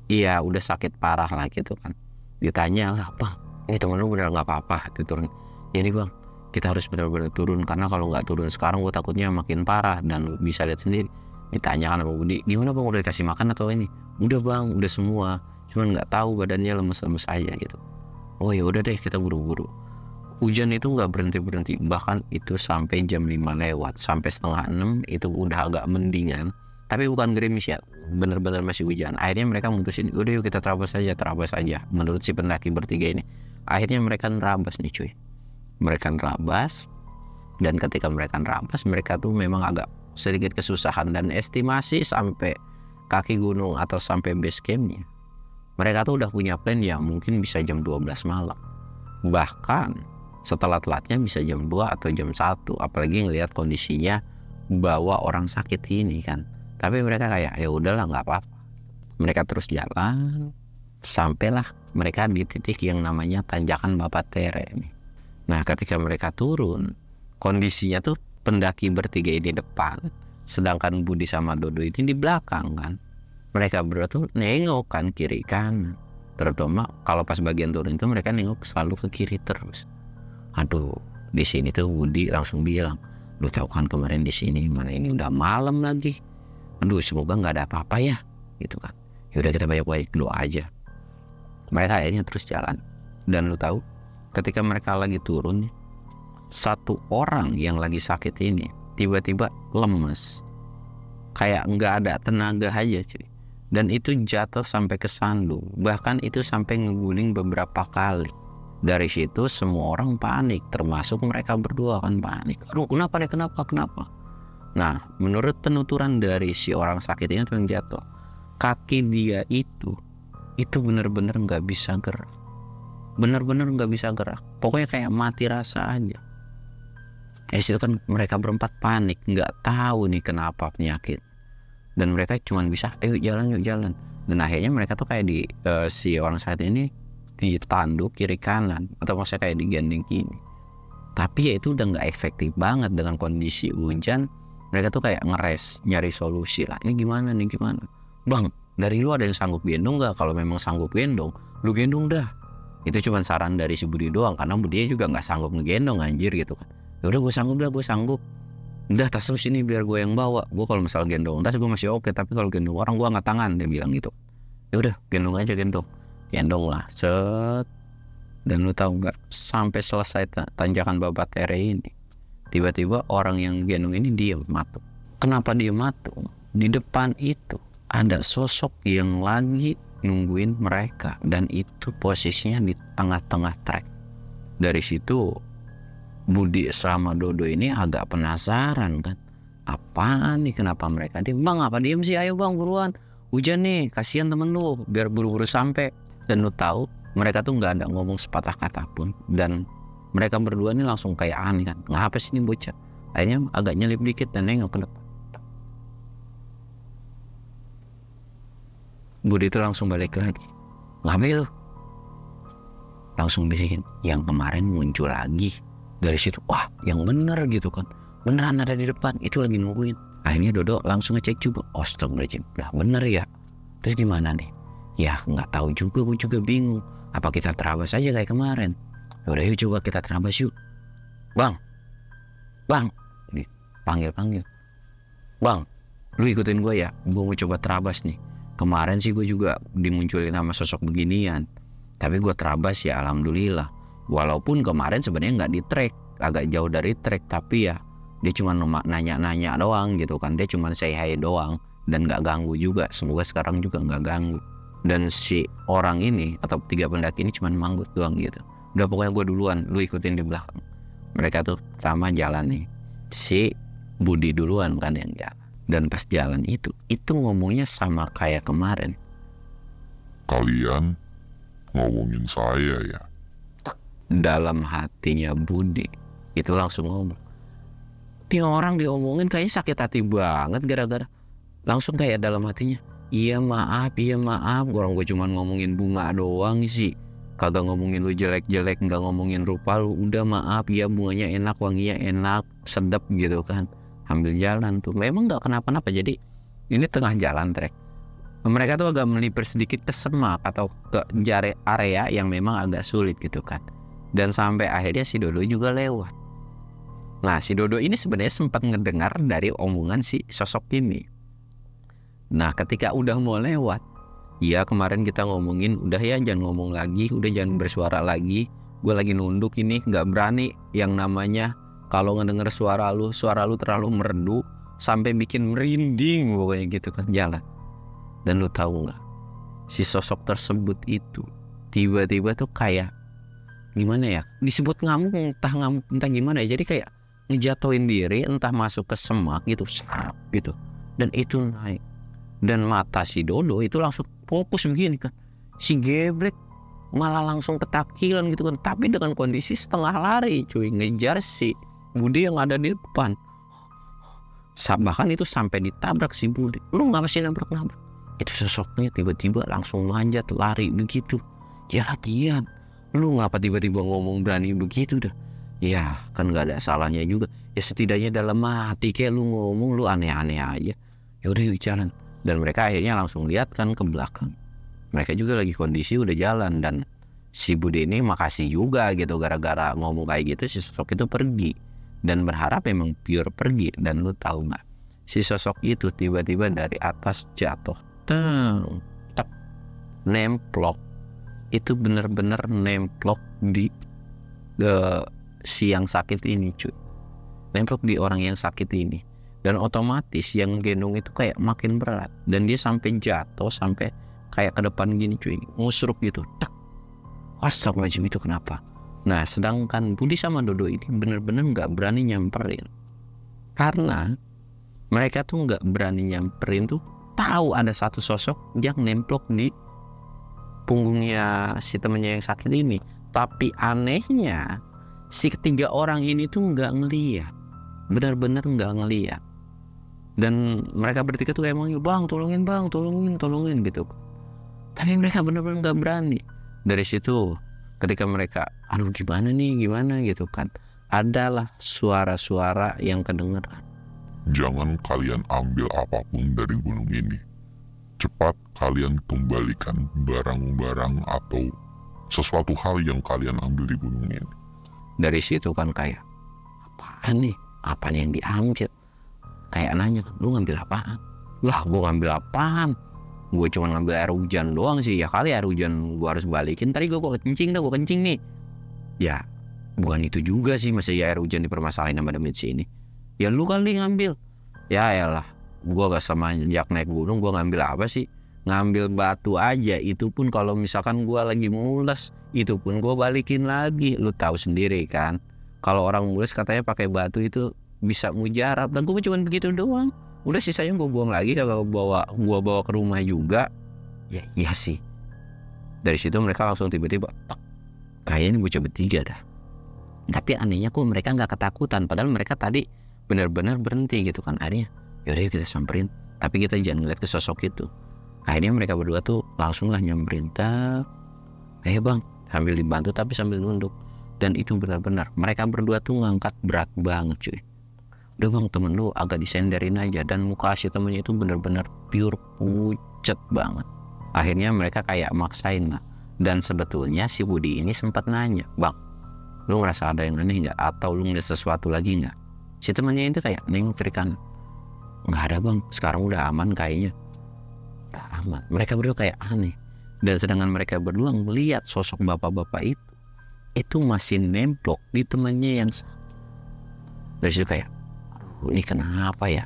iya udah sakit parah lah gitu kan. Ditanya lah, bang ini temen lu bener nggak apa-apa diturun? Jadi bang, kita harus benar-benar turun karena kalau nggak turun sekarang gue takutnya makin parah, dan lu bisa lihat sendiri. Ditanya kan sama Budi, gimana bang, udah dikasih makan atau ini? Udah bang, udah semua, cuman nggak tahu badannya lemes-lemes aja gitu. Oh ya udah deh, kita buru-buru. Hujan itu nggak berhenti, bahkan itu sampai jam 5 lewat, sampai setengah 6 itu udah agak mendingan, tapi bukan gerimis ya, bener-bener masih hujan. Akhirnya mereka mutusin, udah yuk kita terabas aja. Menurut si pendaki bertiga ini, akhirnya mereka nerabas nih cuy. Mereka nerabas, dan ketika mereka nerabas, mereka tuh memang agak sedikit kesusahan, dan estimasi sampai kaki gunung atau sampai base campnya, mereka tuh udah punya plan ya mungkin bisa jam 12 malam. Bahkan setelah telatnya bisa jam 2 atau jam 1, apalagi ngelihat kondisinya bawa orang sakit ini kan. Tapi mereka kayak ya udahlah nggak apa-apa. Mereka terus jalan sampailah mereka di titik yang namanya tanjakan Bapatere ini. Nah ketika mereka turun, kondisinya tuh pendaki bertiga ini depan, sedangkan Budi sama Dodo ini di belakang kan. Mereka berdua tuh nengok kan kiri kanan, terutama kalau pas bagian turun itu mereka nengok selalu ke kiri terus. Aduh, di sini tuh Budi langsung bilang, lu tahu kan kemarin di sini mana ini udah malam lagi. Aduh, semoga nggak ada apa-apa ya, gitu kan. Yaudah kita banyak-banyak doa aja. Mereka akhirnya terus jalan. Dan lu tahu, ketika mereka lagi turun, satu orang yang lagi sakit ini tiba-tiba lemes, kayak nggak ada tenaga aja cuy. Dan itu jatuh sampai ke sandung, bahkan itu sampai ngeguling beberapa kali. Dari situ semua orang panik, termasuk mereka berdua kan panik. Aduh kenapa nih, kenapa? Nah menurut penuturan dari si orang sakit ini yang jatuh, kaki dia itu benar-benar nggak bisa gerak, benar-benar nggak bisa gerak. Pokoknya kayak mati rasa aja. Dari situ kan mereka berempat panik, nggak tahu nih kenapa penyakit. Dan mereka cuma bisa, yuk jalan. Dan akhirnya mereka tuh kayak si orang sakit ini ditanduk kiri kanan, atau maksudnya kayak digandeng gini. Tapi ya itu udah nggak efektif banget dengan kondisi hujan. Mereka tuh kayak ngeres, nyari solusi lah. Ini gimana? Bang, dari lu ada yang sanggup gendong nggak? Kalau memang sanggup gendong, lu gendong dah. Itu cuma saran dari si Budi doang, karena Budi juga nggak sanggup ngegendong anjir gitu kan. Ya udah gue sanggup. Udah tas lu sini biar gue yang bawa. Gue kalau misal gendong tas gue masih oke, tapi kalau gendong orang gue angkat tangan, dia bilang gitu. Ya udah gendong aja. Gendong lah, set. Dan lu tahu nggak, sampai selesai tanjakan Bapatere ini, tiba-tiba orang yang gendong ini diam matung. Kenapa dia matung? Di depan itu ada sosok yang lagi nungguin mereka, dan itu posisinya di tengah-tengah trek. Dari situ Budi sama Dodo ini agak penasaran kan, apaan nih, kenapa mereka diem? Bang apa diem sih, ayo bang buruan, hujan nih, kasihan temen lu, biar buru-buru sampai. Dan lu tahu mereka tuh nggak ada ngomong sepatah kata pun, dan mereka berdua ini langsung kayak aneh kan, ngapa sih ini bocah. Akhirnya agak nyelip dikit dan nengok ke depan. Budi itu langsung balik lagi, ngapain lu? Langsung bisikin, yang kemarin muncul lagi, Dari situ wah yang bener gitu kan, beneran ada di depan, itu lagi nungguin. Akhirnya Dodo langsung ngecek juga, astagfirullahaladzim, lah bener ya. Terus gimana nih? Ya nggak tahu juga, gue juga bingung. Apa kita terabas aja kayak kemarin? Yaudah yuk coba kita terabas yuk. Bang, panggil. Bang, lu ikutin gue ya, gue mau coba terabas nih. Kemarin sih gue juga dimunculin sama sosok beginian, tapi gue terabas ya alhamdulillah. Walaupun kemarin sebenarnya nggak di track, agak jauh dari track, tapi ya dia cuma nanya-nanya doang gitu kan. Dia cuma say hi doang dan nggak ganggu juga. Semoga sekarang juga nggak ganggu. Dan si orang ini atau 3 pendaki ini cuma manggut doang gitu. Udah pokoknya gue duluan, lu ikutin di belakang. Mereka tuh pertama jalan nih, si Budi duluan kan yang jalan. Dan pas jalan itu ngomongnya sama kayak kemarin. Kalian ngomongin saya ya? Dalam hatinya Budi itu langsung ngomong, ini orang diomongin kayaknya sakit hati banget gara-gara. Langsung kayak dalam hatinya, iya maaf, orang gue cuma ngomongin bunga doang sih, kagak ngomongin lu jelek-jelek, nggak ngomongin rupa lu. Udah maaf ya, bunganya enak, wanginya enak, sedap gitu kan. Ambil jalan tuh, memang nggak kenapa-napa. Jadi ini tengah jalan trek, mereka tuh agak melipir sedikit ke semak atau ke area yang memang agak sulit gitu kan. Dan sampai akhirnya si Dodo juga lewat. Nah si Dodo ini sebenarnya sempat ngedengar dari omongan si sosok ini. Nah ketika udah mau lewat, ya kemarin kita ngomongin udah ya jangan ngomong lagi, udah jangan bersuara lagi. Gue lagi nunduk ini, nggak berani yang namanya kalau ngedenger suara lu terlalu merdu sampai bikin merinding pokoknya gitu kan jalan. Dan lu tahu nggak, si sosok tersebut itu tiba-tiba tuh kayak gimana ya, disebut ngamuk entah gimana ya. Jadi kayak ngejatoin diri, entah masuk ke semak gitu, gitu. Dan itu naik. Dan mata si Dodo itu langsung fokus begini kan. Si geblek malah langsung ketakilan gitu kan. Tapi dengan kondisi setengah lari cuy, ngejar si Budi yang ada di depan. Bahkan itu sampai ditabrak si Budi. Lu ngapa sih nabrak-nabrak? Itu sosoknya tiba-tiba langsung manjat lari begitu. Ya lagian, lu ngapa tiba-tiba ngomong berani begitu dah? Ya kan gak ada salahnya juga. Ya setidaknya dalam hati kayak lu ngomong, lu aneh-aneh aja. Ya udah yuk jalan. Dan mereka akhirnya langsung lihat kan ke belakang. Mereka juga lagi kondisi udah jalan. Dan si Budi ini makasih juga gitu, gara-gara ngomong kayak gitu si sosok itu pergi. Dan berharap memang pure pergi. Dan lu tahu gak, si sosok itu tiba-tiba dari atas jatuh, tak nemplok. Itu bener-bener nemplok di si yang sakit ini cuy. Nemplok di orang yang sakit ini. Dan otomatis yang gendong itu kayak makin berat. Dan dia sampai jatuh, sampai kayak ke depan gini cuy, ngusruk gitu. Tak. Astagfirullahaladzim, itu kenapa? Nah sedangkan Budi sama Dodo ini bener-bener gak berani nyamperin. Karena mereka tuh gak berani nyamperin tuh, tahu ada satu sosok yang nemplok di punggungnya si temennya yang sakit ini. Tapi anehnya si ketiga orang ini tuh nggak ngeliat, benar-benar nggak ngeliat. Dan mereka bertiga tuh emang bang tolongin gitu. Tapi mereka benar-benar nggak berani. Dari situ ketika mereka aduh gimana gitu kan, adalah suara-suara yang kedengeran. Jangan kalian ambil apapun dari gunung ini. Cepat kalian kembalikan barang-barang atau sesuatu hal yang kalian ambil di gunung ini. Dari situ kan kayak, apaan nih? Apaan yang diambil? Kayak nanya, lu ngambil apaan? Lah gue ngambil apaan? Gue cuma ngambil air hujan doang sih. Ya kali air hujan gue harus balikin. Tadi gue kencing nih. Ya bukan itu juga sih, masa ya air hujan dipermasalahin sama demit sini. Ya lu kali ngambil. Ya elah, gue gak semenjak naik gunung gue ngambil apa sih? Ngambil batu aja, itu pun kalau misalkan gue lagi mules, itu pun gue balikin lagi. Lu tahu sendiri kan, kalau orang mules katanya pakai batu itu bisa mujarab. Dan gue cuma begitu doang. Udah sisanya gue buang lagi, kalau gue bawa ke rumah juga. Ya iya sih. Dari situ mereka langsung tiba-tiba kayaknya bocah bertiga dah. Tapi anehnya kok mereka nggak ketakutan, padahal mereka tadi benar-benar berhenti gitu kan. Akhirnya yaudah kita samperin, tapi kita jangan ngeliat ke sosok itu. Akhirnya mereka berdua tuh langsung lah nyamperin. Bang, sambil dibantu tapi sambil nunduk. Dan itu benar-benar mereka berdua tuh ngangkat berat banget cuy. Udah bang, temen lu agak disenderin aja. Dan muka si temennya itu benar-benar pure pucet banget. Akhirnya mereka kayak maksain lah. Dan sebetulnya si Budi ini sempat nanya, bang, lu ngerasa ada yang aneh nggak? Atau lu ngeliat sesuatu lagi nggak? Si temennya itu kayak nengok kiri kanan. Nggak ada bang, sekarang udah aman kayaknya. Udah aman. Mereka berdua kayak aneh. Dan sedangkan mereka berdua melihat sosok bapak-bapak itu masih nemplok di temannya yang sakit. Dari situ kayak, aduh ini kenapa ya?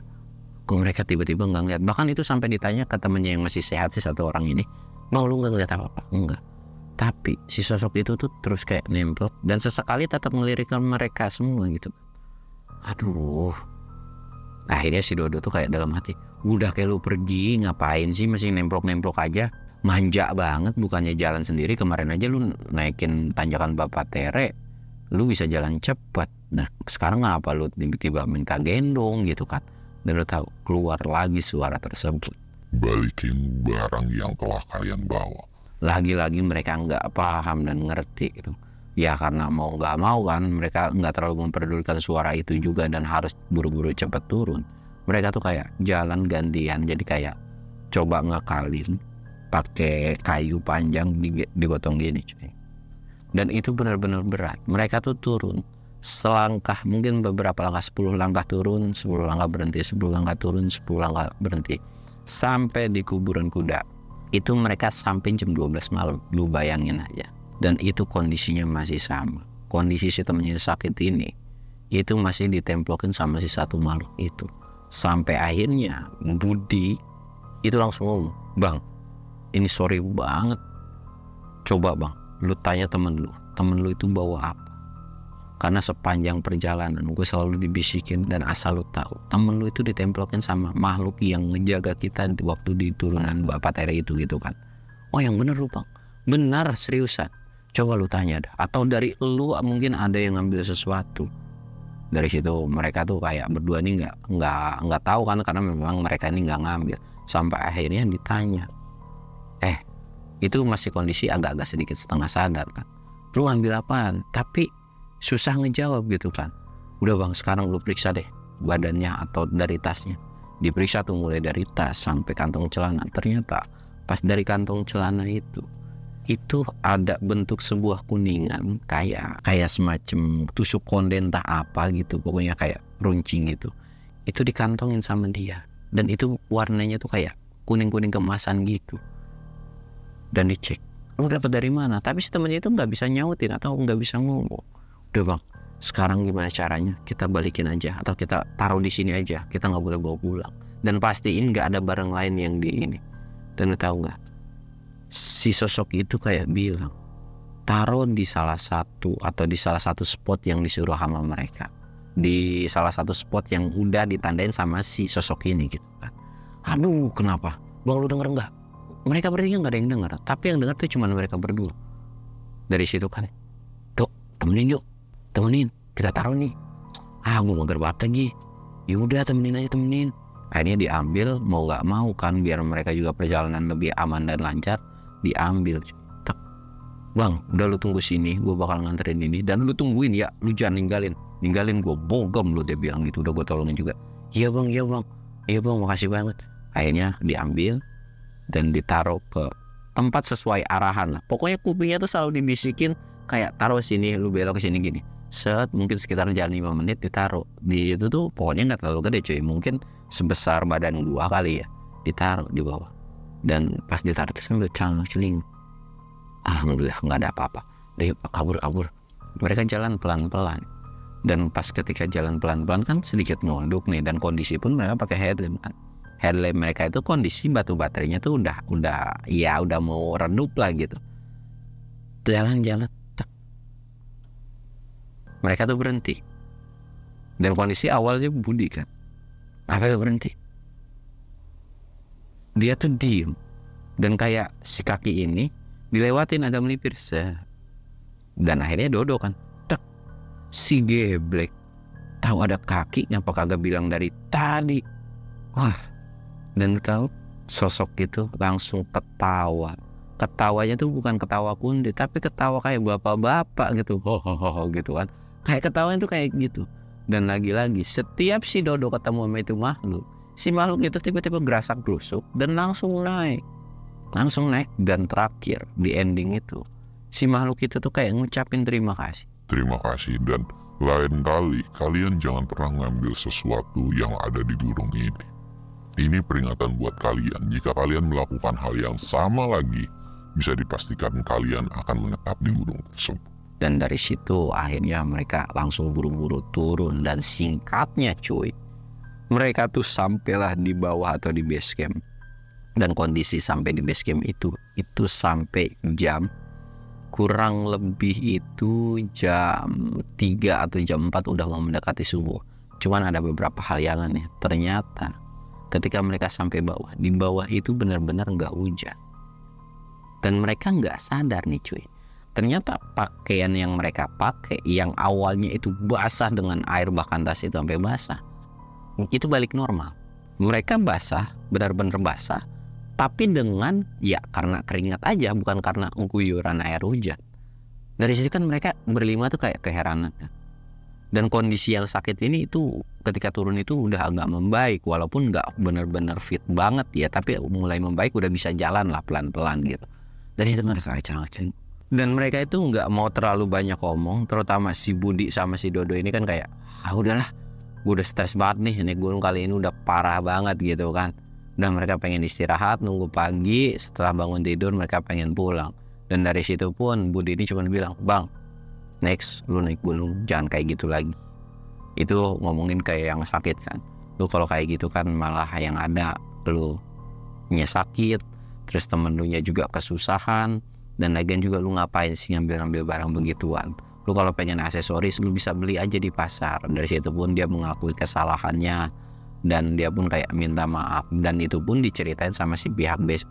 Kok mereka tiba-tiba nggak ngeliat? Bahkan itu sampai ditanya ke temannya yang masih sehat sih satu orang ini, bang lu nggak ngeliat apa-apa? Enggak. Tapi si sosok itu tuh terus kayak nemplok dan sesekali tetap melirikkan mereka semua gitu. Aduh. Akhirnya si Dodo tuh kayak dalam hati, udah kayak lu pergi ngapain sih masih nemplok-nemplok aja? Manja banget, bukannya jalan sendiri. Kemarin aja lu naikin tanjakan Bapak Tere, lu bisa jalan cepat. Nah sekarang kenapa lu tiba-tiba minta gendong gitu kan? Dan lu tahu keluar lagi suara tersebut, Balikin barang yang telah kalian bawa. lagi-lagi mereka nggak paham dan ngerti gitu. Ya karena mau nggak mau kan mereka nggak terlalu memperdulikan suara itu juga dan harus buru-buru cepat turun. Mereka tuh kayak jalan gantian, jadi kayak coba ngakalin pakai kayu panjang digotong gini cuy. Dan itu benar-benar berat. Mereka tuh turun selangkah, mungkin beberapa langkah, 10 langkah turun, 10 langkah berhenti, 10 langkah turun, 10 langkah berhenti, sampai di kuburan kuda. Itu mereka sampai jam 12 malam, lu bayangin aja. Dan itu kondisinya masih sama. Kondisi si temennya sakit ini itu masih ditemplokin sama si satu makhluk itu. Sampai akhirnya Budi itu langsung ngomong, bang ini sorry banget, coba bang lu tanya temen lu itu bawa apa. Karena sepanjang perjalanan gue selalu dibisikin, dan asal lu tahu temen lu itu ditemplokin sama makhluk yang ngejaga kita waktu di turunan Bapak Tere itu gitu kan. Oh yang bener lu bang, benar seriusan, coba lu tanya dah. Atau dari lu mungkin ada yang ngambil sesuatu. Dari situ mereka tuh kayak berdua nih nggak tahu kan, karena memang mereka ini nggak ngambil. Sampai akhirnya ditanya, itu masih kondisi agak-agak sedikit setengah sadar kan, lu ngambil apaan? Tapi susah ngejawab gitu kan. Udah bang, sekarang lu periksa deh badannya atau dari tasnya. Diperiksa tuh mulai dari tas sampai kantong celana. Ternyata pas dari kantong celana itu ada bentuk sebuah kuningan, kayak semacam tusuk konden tak apa gitu, pokoknya kayak runcing gitu. Itu dikantongin sama dia, dan itu warnanya tuh kayak kuning-kuning kemasan gitu. Dan dicek, lu dapat dari mana? Tapi si temennya itu nggak bisa nyautin atau nggak bisa ngomong. Udah bang, sekarang gimana caranya? Kita balikin aja atau kita taruh di sini aja, kita nggak boleh bawa pulang. Dan pastiin nggak ada barang lain yang di ini. Dan lu tahu nggak, si sosok itu kayak bilang, taruh di salah satu spot yang disuruh sama mereka, di salah satu spot yang udah ditandain sama si sosok ini gitu kan. Aduh kenapa bang, lu denger nggak? Mereka bertiga nggak ada yang dengar, tapi yang dengar tuh cuma mereka berdua. Dari situ kan, dok temenin yuk, temenin kita taruh nih. Gue mager banget lagi. Yaudah temenin aja. Akhirnya diambil, mau nggak mau kan, biar mereka juga perjalanan lebih aman dan lancar, diambil. Tak, bang udah lu tunggu sini, gue bakal nganterin ini, dan lu tungguin ya, lu jangan ninggalin gue, bogem lu, dia bilang gitu. Udah gue tolongin juga. Iya bang makasih banget. Akhirnya diambil dan ditaruh ke tempat sesuai arahan lah. Pokoknya kupingnya tuh selalu dibisikin kayak taruh sini, lu belok ke sini gini. Set, mungkin sekitar jalan 5 menit ditaruh. Di itu tuh pokoknya nggak terlalu gede cuy, mungkin sebesar badan gua kali ya. Ditaruh di bawah. Dan pas ditaruh tuh sambil celing. Alhamdulillah nggak ada apa-apa. Udah yuk kabur. Mereka jalan pelan-pelan. Dan pas ketika jalan pelan-pelan kan sedikit nunduk nih, dan kondisi pun mereka pakai headlamp kan. Headlamp mereka itu kondisi batu baterainya tuh udah mau redup lah gitu. Jalan tak. Mereka tuh berhenti. Dan kondisi awalnya Budi kan, apa itu berhenti? Dia tuh diem, dan kayak si kaki ini dilewatin agak melipir set. Dan akhirnya Dodo kan, tak, si geblek tahu ada kaki, ngapa kagak bilang dari tadi? Wah. Dan tahu sosok itu langsung ketawa ketawanya tuh bukan ketawa kunde, tapi ketawa kayak bapak-bapak gitu, ho gitu kan. Kayak ketawanya tuh kayak gitu. Dan lagi-lagi setiap si Dodo ketemu sama itu makhluk, si makhluk itu tiba-tiba gerasak gerusuk dan langsung naik. Dan terakhir di ending itu si makhluk itu tuh kayak ngucapin terima kasih. Terima kasih, dan lain kali kalian jangan pernah ngambil sesuatu yang ada di gunung ini. Ini peringatan buat kalian, jika kalian melakukan hal yang sama lagi, bisa dipastikan kalian akan menetap di gunung tersebut. Dan dari situ akhirnya mereka langsung buru-buru turun, dan singkatnya cuy, mereka tuh sampailah di bawah atau di base camp. Dan kondisi sampai di base camp itu sampai jam kurang lebih itu jam 3 atau jam 4 udah mau mendekati subuh. Cuman ada beberapa hal yang aneh. Ternyata ketika mereka sampai bawah, di bawah itu benar-benar nggak hujan. Dan mereka nggak sadar nih cuy. Ternyata pakaian yang mereka pakai yang awalnya itu basah dengan air, bahkan tas itu sampai basah, itu balik normal. Mereka basah, benar-benar basah, tapi dengan ya karena keringat aja, bukan karena guyuran air hujan. Dari situ kan mereka berlima tuh kayak keheranan. Dan kondisi yang sakit ini itu ketika turun itu udah agak membaik, walaupun nggak benar-benar fit banget ya, tapi mulai membaik, udah bisa jalan lah pelan-pelan gitu. Dan itu mereka acang-acang. Dan mereka itu nggak mau terlalu banyak ngomong, terutama si Budi sama si Dodo ini kan kayak, udahlah, gue udah stres banget nih, ini gunung kali ini udah parah banget gitu kan. Dan mereka pengen istirahat, nunggu pagi, setelah bangun tidur mereka pengen pulang. Dan dari situ pun Budi ini cuma bilang, bang, next lu naik gunung jangan kayak gitu lagi. Itu ngomongin kayak yang sakit kan. Lu kalau kayak gitu kan malah yang ada lu nya sakit, terus temen lu nya juga kesusahan. Dan lagian juga lu ngapain sih ngambil barang begituan. Lu kalau pengen aksesoris lu bisa beli aja di pasar. Dari situ pun dia mengakui kesalahannya, dan dia pun kayak minta maaf, dan itu pun diceritain sama si pihak base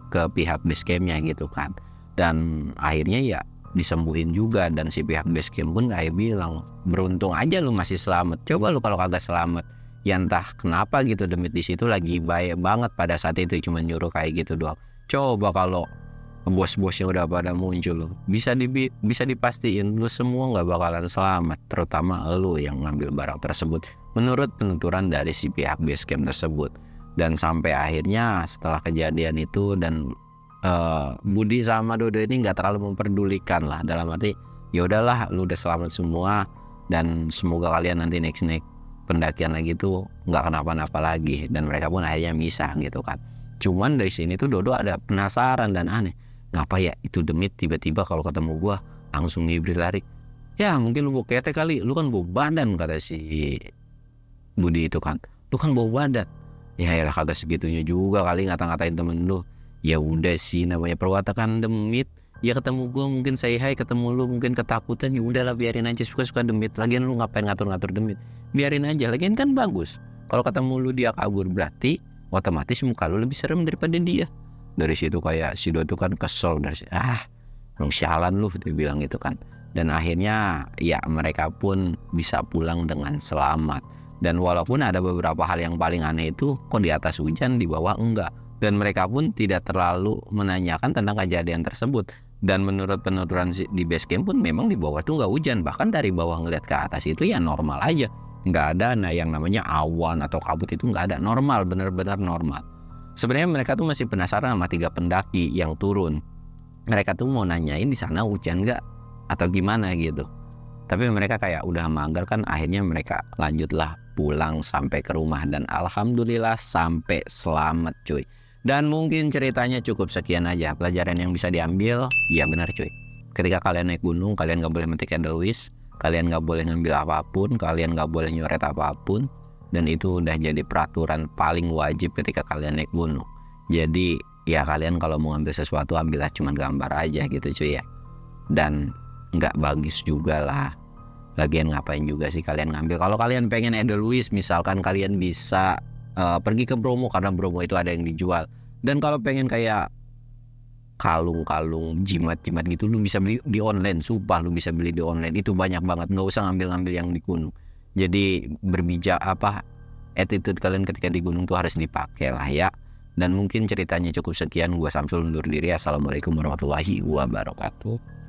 campnya gitu kan. Dan akhirnya ya disembuhin juga, dan si pihak base camp pun kayak bilang, beruntung aja lu masih selamat. Coba lu kalau kagak selamat, ya entah kenapa gitu, Demit di situ lagi baik banget pada saat itu, cuma nyuruh kayak gitu doang. Coba kalau bos-bosnya udah pada muncul, bisa dipastiin lu semua nggak bakalan selamat, terutama lu yang ngambil barang tersebut, menurut penuturan dari si pihak base camp tersebut. Dan sampai akhirnya setelah kejadian itu, dan Budi sama Dodo ini nggak terlalu memperdulikan lah, dalam arti ya udahlah, lu udah selamat semua, dan semoga kalian nanti next pendakian lagi tuh nggak kenapa-napa lagi. Dan mereka pun akhirnya misah gitu kan. Cuman dari sini tuh Dodo ada penasaran dan aneh, ngapa ya itu Demit tiba-tiba kalau ketemu gua langsung ngibrit lari. Ya mungkin lu bokete kali, lu kan bawa badan, kata si Budi itu kan. Lu kan bawa badan. Ya elah, kagak segitunya juga kali ngata-ngatain temen lu. Ya udah sih, namanya perwatakan Demit. Ya ketemu gua mungkin say hi, ketemu lu mungkin ketakutan, ya udahlah biarin aja, suka-suka Demit. Lagian lu ngapain ngatur-ngatur Demit? Biarin aja, lagian kan bagus. Kalau ketemu lu dia kabur, berarti otomatis muka lu lebih serem daripada dia. Dari situ kayak si Dodo kan kesel, dari situ, lu sialan lu, dia bilang gitu kan. Dan akhirnya ya mereka pun bisa pulang dengan selamat. Dan walaupun ada beberapa hal yang paling aneh itu, kok di atas hujan, di bawah enggak. Dan mereka pun tidak terlalu menanyakan tentang kejadian tersebut. Dan menurut penuturan di base camp pun memang di bawah tuh nggak hujan. Bahkan dari bawah ngeliat ke atas itu ya normal aja. Nggak ada yang namanya awan atau kabut, itu nggak ada, normal, benar-benar normal. Sebenarnya mereka tuh masih penasaran sama 3 pendaki yang turun. Mereka tuh mau nanyain di sana hujan nggak atau gimana gitu. Tapi mereka kayak udah manggar kan, akhirnya mereka lanjutlah pulang sampai ke rumah, dan alhamdulillah sampai selamat cuy. Dan mungkin ceritanya cukup sekian aja. Pelajaran yang bisa diambil, ya benar cuy, ketika kalian naik gunung, kalian gak boleh metik edelweiss, kalian gak boleh ngambil apapun, kalian gak boleh nyoret apapun. Dan itu udah jadi peraturan paling wajib ketika kalian naik gunung. Jadi ya kalian kalau mau ngambil sesuatu, ambillah cuma gambar aja gitu cuy ya. Dan gak bagus juga lah, lagian ngapain juga sih kalian ngambil. Kalau kalian pengen edelweiss misalkan, kalian bisa pergi ke Bromo, karena Bromo itu ada yang dijual. Dan kalau pengen kayak kalung-kalung, jimat-jimat gitu, lu bisa beli di online. Sumpah lu bisa beli di online, itu banyak banget. Nggak usah ngambil-ngambil yang di gunung. Jadi attitude kalian ketika di gunung tuh harus dipakai lah ya. Dan mungkin ceritanya cukup sekian. Gua Samsul undur diri. Assalamualaikum warahmatullahi wabarakatuh.